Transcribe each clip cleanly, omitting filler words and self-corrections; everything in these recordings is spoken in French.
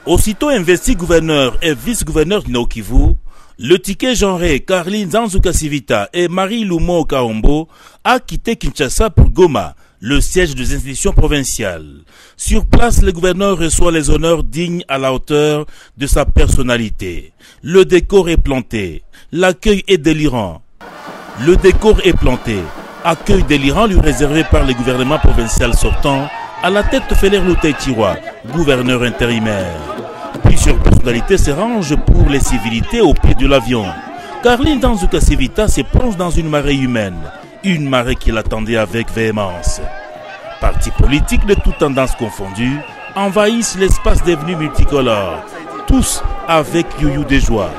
Aussitôt investi gouverneur et vice-gouverneur du Nord-Kivu, le ticket genré Carline Nzanzu Kasivita et Marie Lumo Kaombo a quitté Kinshasa pour Goma, le siège des institutions provinciales. Sur place, le gouverneur reçoit les honneurs dignes à la hauteur de sa personnalité. Le décor est planté, l'accueil est délirant. Le décor est planté, accueil délirant lui réservé par le gouvernement provincial sortant, à la tête de Félix Lutaichirwa, gouverneur intérimaire. Plusieurs personnalités se rangent pour les civilités au pied de l'avion. Carline Nzanzu Kasivita se plonge dans une marée humaine, une marée qui l'attendait avec véhémence. Partis politiques de toutes tendances confondues envahissent l'espace devenu multicolore, tous avec youyou de joie.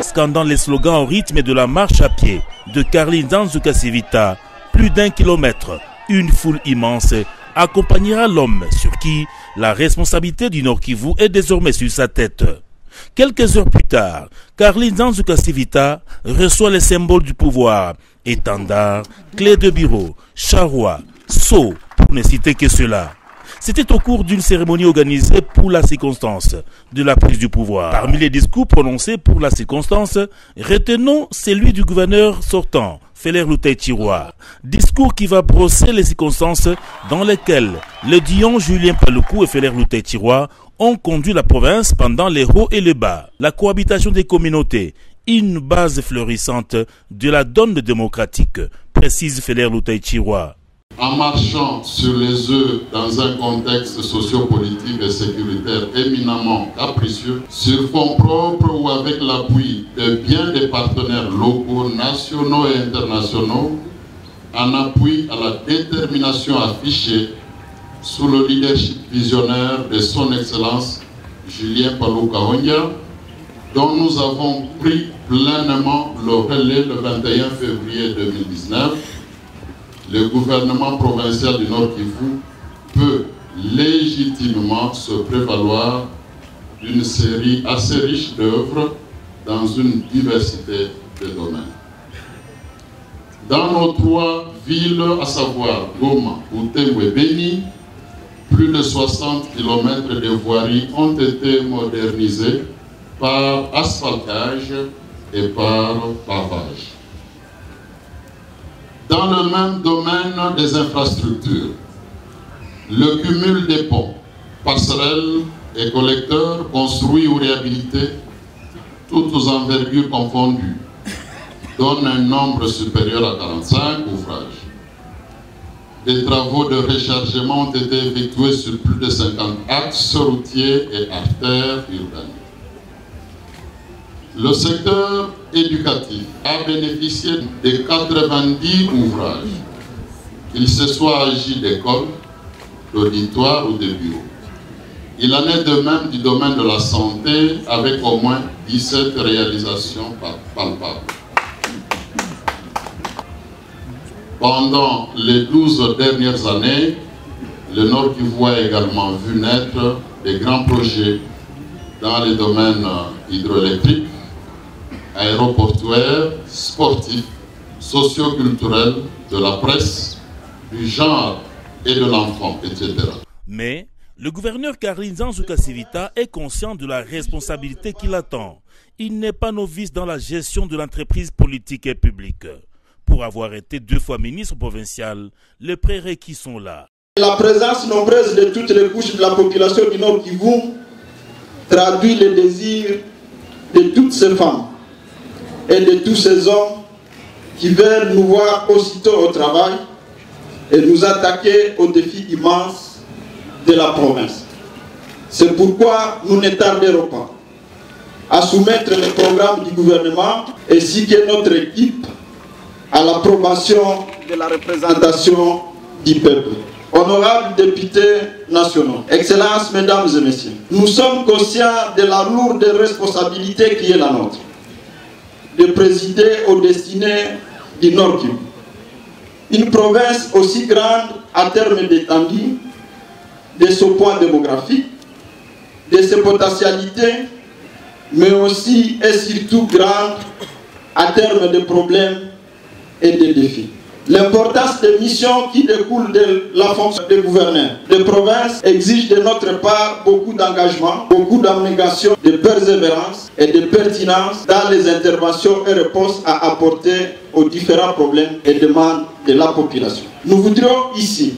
Scandant les slogans au rythme de la marche à pied de Carline Nzanzu Kasivita, plus d'1 kilomètre, une foule immense accompagnera l'homme sur qui la responsabilité du Nord-Kivu est désormais sur sa tête. Quelques heures plus tard, Carline Nzanzu Kasivita reçoit les symboles du pouvoir, étendard, clé de bureau, charroi, sceau, pour ne citer que cela. C'était au cours d'une cérémonie organisée pour la circonstance de la prise du pouvoir. Parmi les discours prononcés pour la circonstance, retenons celui du gouverneur sortant, Félix Lutaichirwa. Discours qui va brosser les circonstances dans lesquelles le Dion Julien Paluku et Félix Lutaichirwa ont conduit la province pendant les hauts et les bas. La cohabitation des communautés, une base florissante de la donne démocratique, précise Félix Lutaichirwa. En marchant sur les œufs dans un contexte sociopolitique et sécuritaire éminemment capricieux, sur fonds propres ou avec l'appui de bien des partenaires locaux, nationaux et internationaux, en appui à la détermination affichée sous le leadership visionnaire de son Excellence Julien Paluku Kahongya, dont nous avons pris pleinement le relais le 21 février 2019, le gouvernement provincial du Nord-Kivu peut légitimement se prévaloir d'une série assez riche d'œuvres dans une diversité de domaines. Dans nos 3 villes, à savoir Goma, Butembo et Beni, plus de 60 km de voiries ont été modernisées par asphaltage et par pavage. Dans le même domaine des infrastructures, le cumul des ponts, passerelles et collecteurs construits ou réhabilités, toutes aux envergures confondues, donne un nombre supérieur à 45 ouvrages. Des travaux de rechargement ont été effectués sur plus de 50 axes routiers et artères urbaines. Le secteur éducatif a bénéficié de 90 ouvrages, qu'il se soit agi d'écoles, d'auditoires ou de bureaux. Il en est de même du domaine de la santé, avec au moins 17 réalisations palpables. Pendant les 12 dernières années, le Nord-Kivu a également vu naître des grands projets dans les domaines hydroélectriques, aéroportuaires, sportifs, socioculturels, de la presse, du genre et de l'enfant, etc. Mais le gouverneur Carline Nzanzu Kasivita est conscient de la responsabilité qui l'attend. Il n'est pas novice dans la gestion de l'entreprise politique et publique. Pour avoir été 2 fois ministre provincial, les prérequis sont là. La présence nombreuse de toutes les couches de la population du Nord-Kivu traduit le désir de toutes ces femmes et de tous ces hommes qui veulent nous voir aussitôt au travail et nous attaquer aux défis immenses de la province. C'est pourquoi nous ne tarderons pas à soumettre le programme du gouvernement ainsi que notre équipe à l'approbation de la représentation du peuple. Honorables députés nationaux, Excellences, Mesdames et Messieurs, nous sommes conscients de la lourde responsabilité qui est la nôtre, de présider aux destinées du Nord-Kivu. Une province aussi grande en termes d'étendue, de son poids démographique, de ses potentialités, mais aussi et surtout grande en termes de problèmes et de défis. L'importance des missions qui découlent de la fonction de gouverneur de province exige de notre part beaucoup d'engagement, beaucoup d'abnégation, de persévérance et de pertinence dans les interventions et réponses à apporter aux différents problèmes et demandes de la population. Nous voudrions ici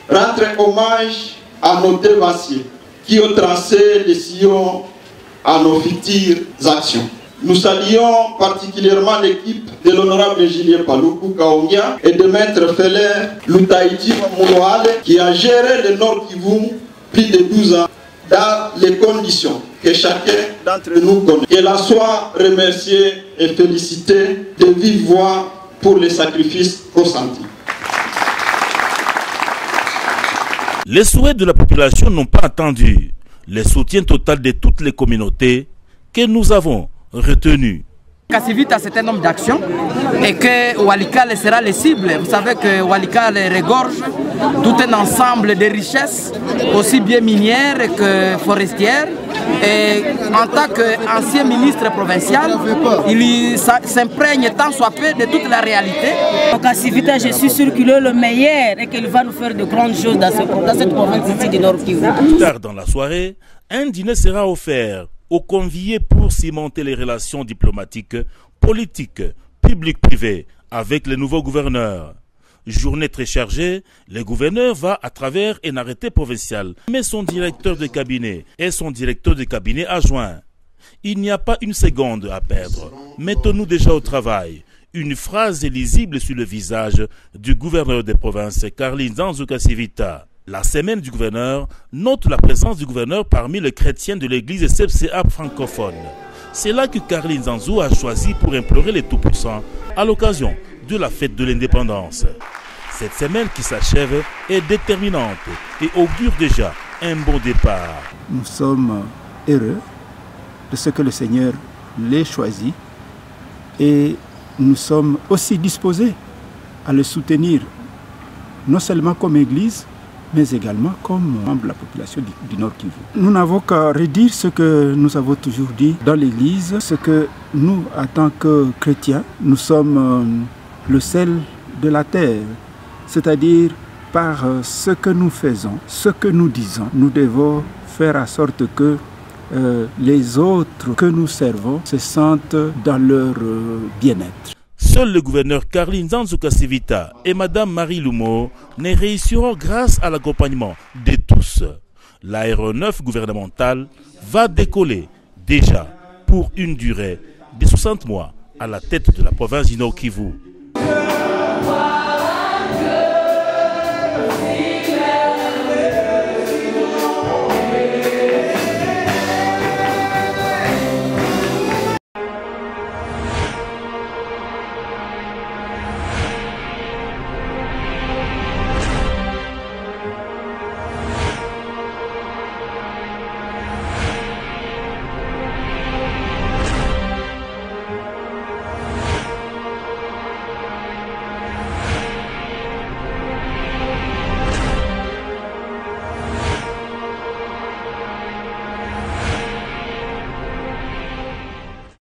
rendre hommage à nos devanciers qui ont tracé les sillons à nos futures actions. Nous saluons particulièrement l'équipe de l'honorable Julien Paluku Kaongia et de maître Feller Lutaïti Moulouale qui a géré le Nord Kivu plus de 12 ans dans les conditions que chacun d'entre nous connaît. Qu'elle en soit remerciée et félicitée de vive voix pour les sacrifices consentis. Les souhaits de la population n'ont pas attendu le soutien total de toutes les communautés que nous avons retenu. Kasivita, c'est un homme d'action et que Walikale sera les cibles. Vous savez que Walikale regorge tout un ensemble de richesses, aussi bien minières que forestières. Et en tant qu'ancien ministre provincial, il s'imprègne tant soit peu de toute la réalité. Kasivita, je suis sûr qu'il est le meilleur et qu'il va nous faire de grandes choses dans cette province ici du Nord Kivu. Plus tard dans la soirée, un dîner sera offert aux conviés pour cimenter les relations diplomatiques, politiques, publiques-privées avec le nouveau gouverneur. Journée très chargée, le gouverneur va à travers un arrêté provincial, mais son directeur de cabinet et son directeur de cabinet adjoint. Il n'y a pas une seconde à perdre. Mettons-nous déjà au travail. Une phrase lisible sur le visage du gouverneur des provinces, Carlin Nzanzu Kasivita. La semaine du gouverneur note la présence du gouverneur parmi les chrétiens de l'église CFCA francophone. C'est là que Carlin Nzanzu a choisi pour implorer les Tout-Puissants à l'occasion de la fête de l'indépendance. Cette semaine qui s'achève est déterminante et augure déjà un bon départ. Nous sommes heureux de ce que le Seigneur l'ait choisi et nous sommes aussi disposés à le soutenir, non seulement comme Église, mais également comme membre de la population du Nord Kivu. Nous n'avons qu'à redire ce que nous avons toujours dit dans l'Église, ce que nous, en tant que chrétiens, nous sommes le sel de la terre, c'est-à-dire par ce que nous faisons, ce que nous disons, nous devons faire en sorte que les autres que nous servons se sentent dans leur bien-être. Seul le gouverneur Carlin Nzanzu Kasivita et Madame Marie Lumo ne réussiront grâce à l'accompagnement de tous. L'aéronef gouvernemental va décoller déjà pour une durée de 60 mois à la tête de la province du Nord Kivu.